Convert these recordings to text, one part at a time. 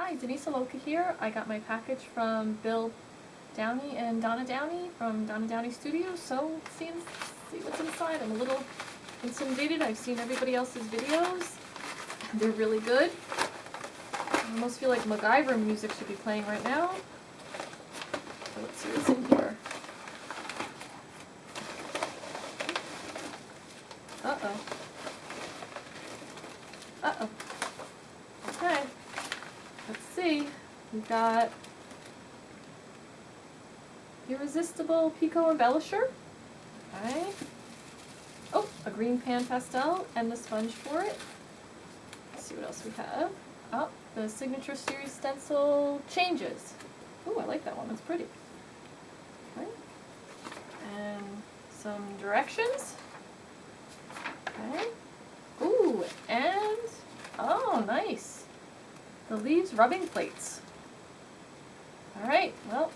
Hi, Denise Alloca here. I got my package from Bill Downey and Donna Downey from Donna Downey Studios, so see what's inside. I'm a little intimidated. I've seen everybody else's videos. They're really good. I almost feel like MacGyver music should be playing right now. So let's see what's in here. Uh-oh. Uh-oh. Okay. Let's see. We've got Irresistible Pico Embellisher. Okay. Oh, a green pan pastel and the sponge for it. Let's see what else we have. Oh, the Signature Series stencil changes. Ooh, I like that one. That's pretty. Okay. And some directions. Okay. Ooh, and oh, nice. The leaves rubbing plates. All right, well,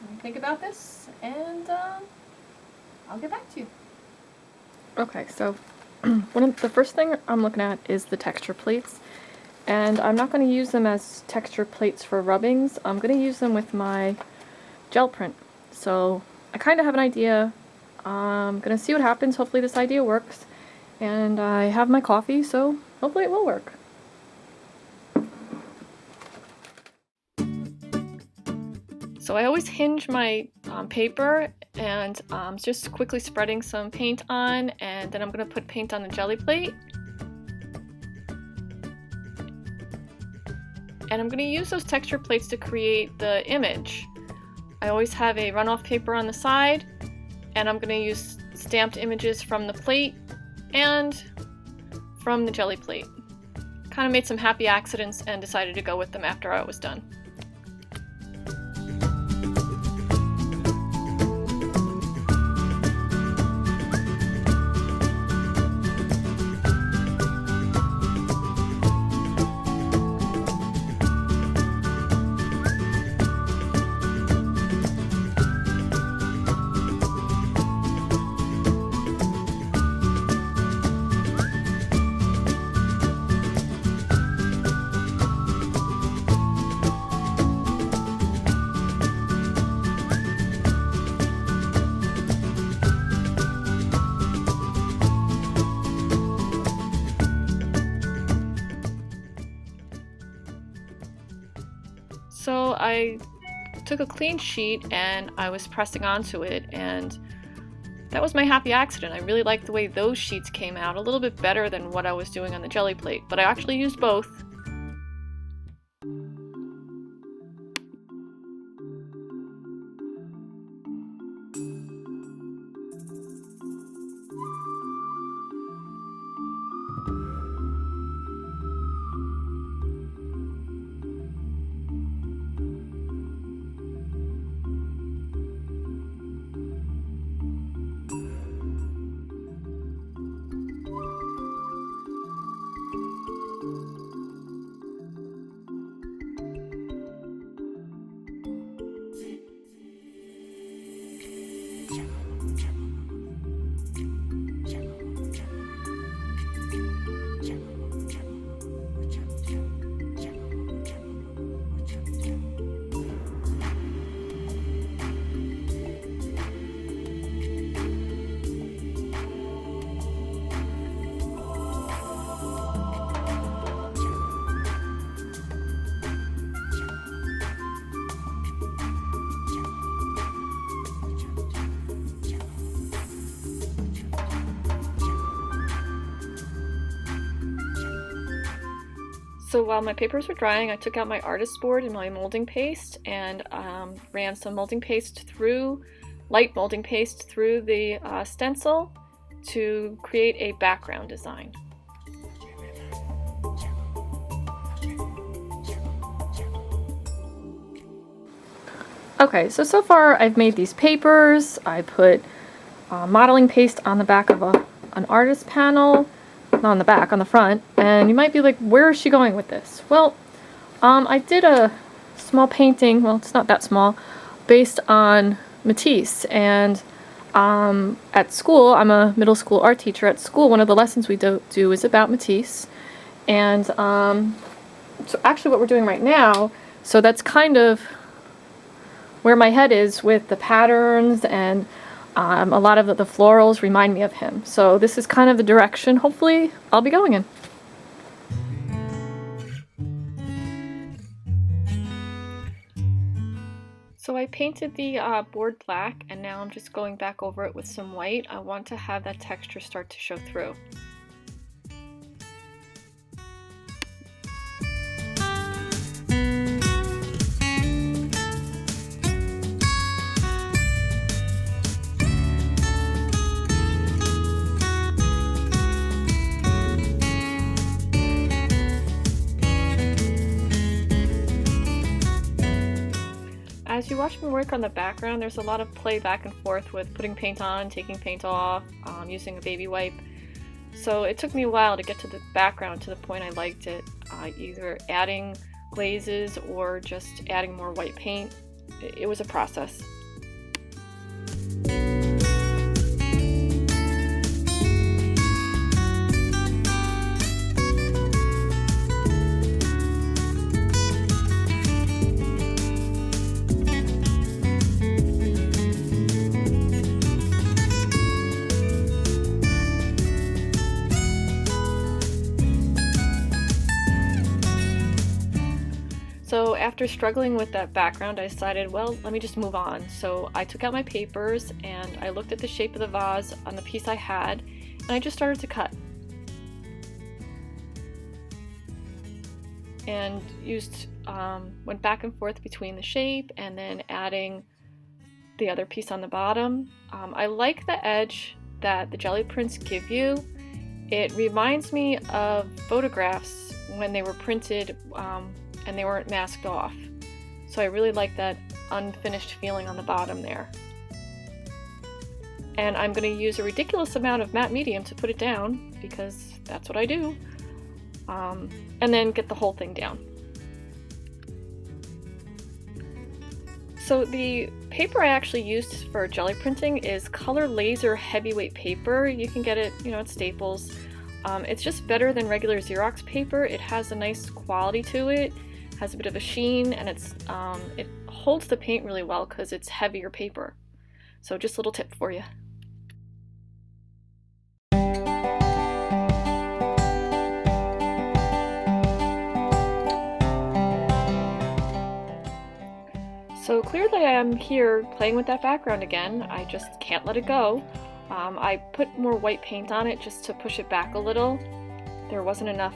let me think about this, and I'll get back to you. Okay, so the first thing I'm looking at is the texture plates, and I'm not going to use them as texture plates for rubbings. I'm going to use them with my gel print. So I kind of have an idea. I'm going to see what happens. Hopefully this idea works, and I have my coffee, so hopefully it will work. So I always hinge my paper, and just quickly spreading some paint on, and then I'm going to put paint on the jelly plate. And I'm going to use those texture plates to create the image. I always have a runoff paper on the side, and I'm going to use stamped images from the plate and from the jelly plate. Kind of made some happy accidents and decided to go with them after I was done. So I took a clean sheet and I was pressing onto it, and that was my happy accident. I really liked the way those sheets came out, a little bit better than what I was doing on the jelly plate, but I actually used both. So while my papers were drying, I took out my artist board and my molding paste and ran some molding paste through, light molding paste through the stencil to create a background design. Okay, so far I've made these papers. I put modeling paste on the back of an artist panel. Not on the back, on the front, and you might be like, where is she going with this? Well, I did a small painting, well, it's not that small, based on Matisse, and at school, I'm a middle school art teacher. At school, one of the lessons we do is about Matisse, and so actually what we're doing right now, so that's kind of where my head is with the patterns, and a lot of the florals remind me of him. So this is kind of the direction, hopefully, I'll be going in. So I painted the board black, and now I'm just going back over it with some white. I want to have that texture start to show through. As you watch me work on the background, there's a lot of play back and forth with putting paint on, taking paint off, using a baby wipe. So it took me a while to get to the background to the point I liked it, either adding glazes or just adding more white paint. It was a process. So after struggling with that background, I decided, well, let me just move on. So I took out my papers and I looked at the shape of the vase on the piece I had, and I just started to cut. And went back and forth between the shape and then adding the other piece on the bottom. I like the edge that the jelly prints give you. It reminds me of photographs when they were printed and they weren't masked off. So I really like that unfinished feeling on the bottom there. And I'm going to use a ridiculous amount of matte medium to put it down, because that's what I do. And then get the whole thing down. So the paper I actually used for jelly printing is Color Laser Heavyweight Paper. You can get it, at Staples. It's just better than regular Xerox paper. It has a nice quality to it, has a bit of a sheen, and it holds the paint really well because it's heavier paper. So just a little tip for you. So clearly I am here playing with that background again. I just can't let it go. I put more white paint on it just to push it back a little. There wasn't enough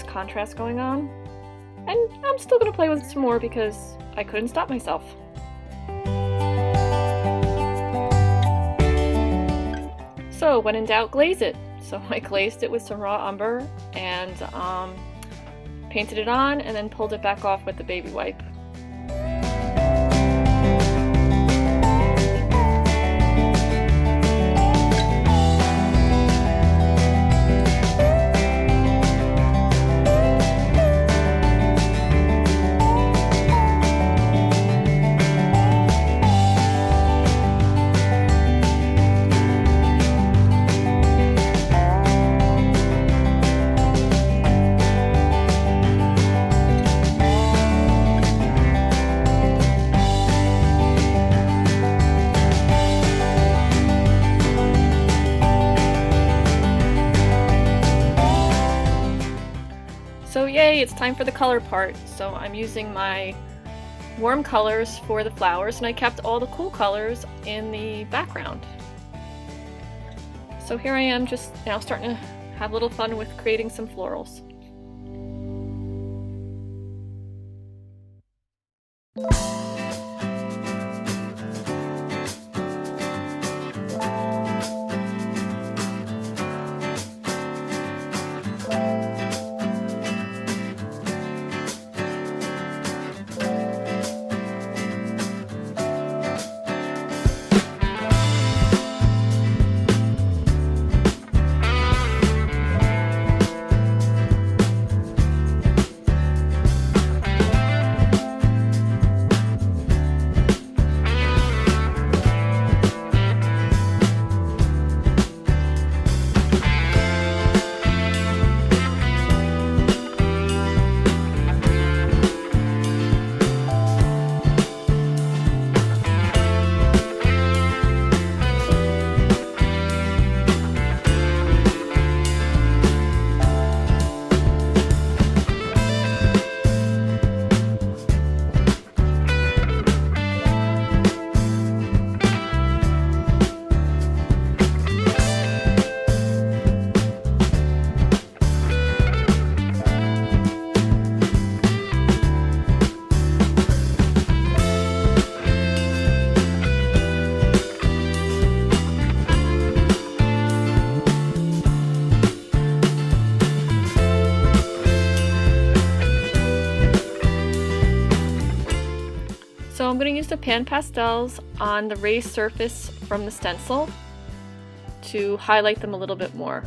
contrast going on. And I'm still going to play with it some more because I couldn't stop myself. So when in doubt, glaze it. So I glazed it with some raw umber and painted it on, and then pulled it back off with the baby wipe. So yay, it's time for the color part. So I'm using my warm colors for the flowers, and I kept all the cool colors in the background. So here I am, just now starting to have a little fun with creating some florals. I'm going to use the pan pastels on the raised surface from the stencil to highlight them a little bit more.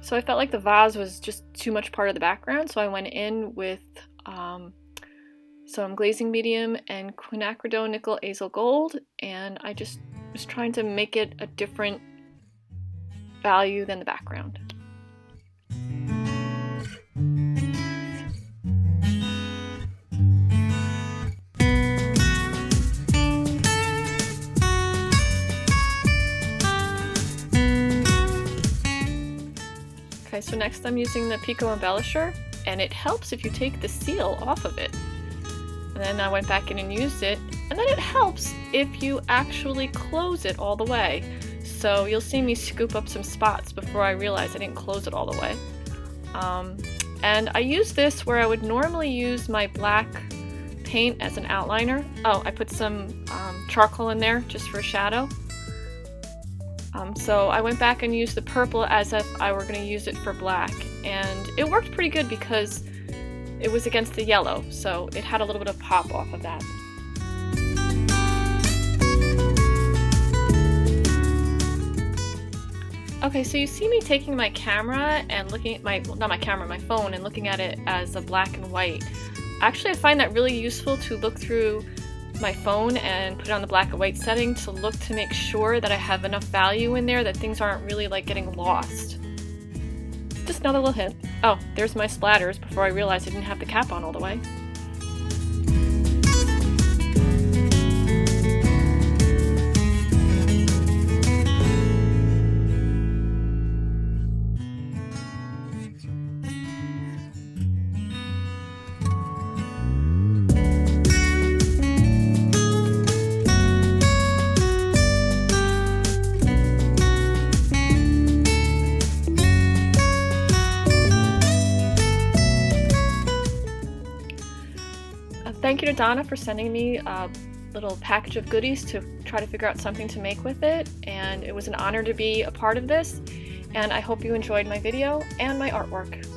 So I felt like the vase was just too much part of the background, so I went in with some glazing medium and quinacridone nickel azel gold, and I just was trying to make it a different value than the background. Okay, so next I'm using the Pico Embellisher, and it helps if you take the seal off of it. And then I went back in and used it, and then it helps if you actually close it all the way. So you'll see me scoop up some spots before I realize I didn't close it all the way. And I use this where I would normally use my black paint as an outliner. Oh, I put some charcoal in there just for a shadow. So I went back and used the purple as if I were going to use it for black, and it worked pretty good because it was against the yellow, so it had a little bit of pop off of that. Okay, so you see me taking my camera and looking at my phone and looking at it as a black and white. Actually, I find that really useful to look through my phone and put it on the black and white setting to look to make sure that I have enough value in there that things aren't really like getting lost. Just another little hint. Oh, there's my splatters before I realized I didn't have the cap on all the way. Thank you to Donna for sending me a little package of goodies to try to figure out something to make with it, and it was an honor to be a part of this, and I hope you enjoyed my video and my artwork.